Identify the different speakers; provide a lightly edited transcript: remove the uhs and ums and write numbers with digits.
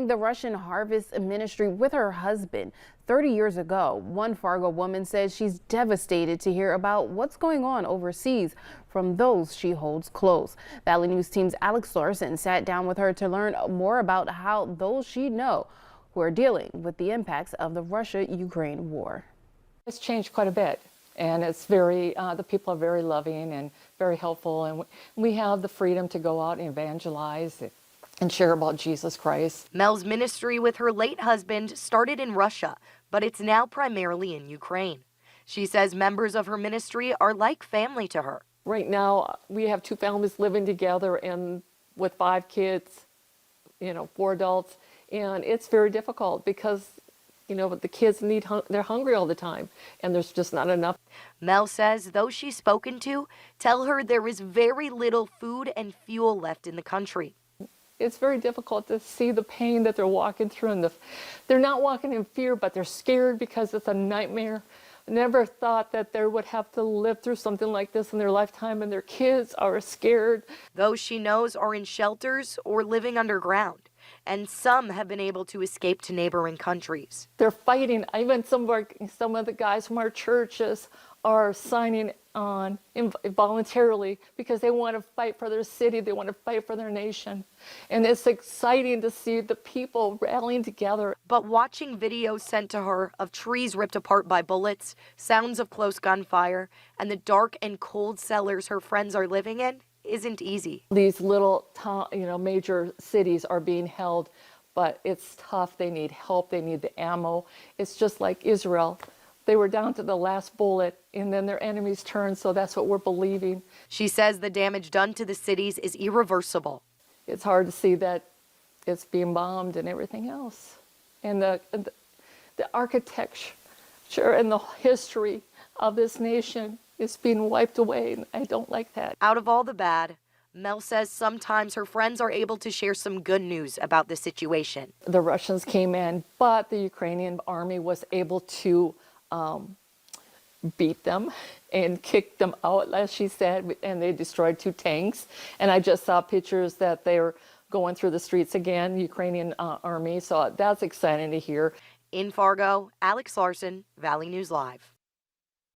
Speaker 1: The Russian Harvest Ministry with her husband 30 years ago. One Fargo woman says she's devastated to hear about what's going on overseas from those she holds close. Valley News Team's Alex Larson sat down with her to learn more about how those she know who are dealing with the impacts of the Russia-Ukraine war.
Speaker 2: It's changed quite a bit, and it's very, the people are very loving and very helpful, and we have the freedom to go out and evangelize and share about Jesus Christ.
Speaker 3: Mel's ministry with her late husband started in Russia, but it's now primarily in Ukraine. She says members of her ministry are like family to her.
Speaker 2: Right now, we have two families living together and with 5 kids, 4 adults, and it's very difficult because, the kids they're hungry all the time, and there's just not enough.
Speaker 3: Mel says those she's spoken to tell her there is very little food and fuel left in the country.
Speaker 2: It's very difficult to see the pain that they're walking through, and they're not walking in fear, but they're scared because it's a nightmare. Never thought that they would have to live through something like this in their lifetime, and their kids are scared.
Speaker 3: Those she knows are in shelters or living underground, and some have been able to escape to neighboring countries.
Speaker 2: They're fighting. Even some of the guys from our churches are signing on voluntarily because they want to fight for their city, they want to fight for their nation. And it's exciting to see the people rallying together.
Speaker 3: But watching videos sent to her of trees ripped apart by bullets, sounds of close gunfire, and the dark and cold cellars her friends are living in isn't easy.
Speaker 2: These little major cities are being held, but it's tough. They need help, they need the ammo. It's just like Israel. They were down to the last bullet, and then their enemies turned, so that's what we're believing.
Speaker 3: She says the damage done to the cities is irreversible.
Speaker 2: It's hard to see that it's being bombed and everything else. And the architecture and the history of this nation is being wiped away, and I don't like that.
Speaker 3: Out of all the bad, Mel says sometimes her friends are able to share some good news about the situation.
Speaker 2: The Russians came in, but the Ukrainian army was able to beat them and kick them out, as she said, and they destroyed 2 tanks. And I just saw pictures that they're going through the streets again, the Ukrainian army, so that's exciting to hear.
Speaker 3: In Fargo, Alex Larson, Valley News Live.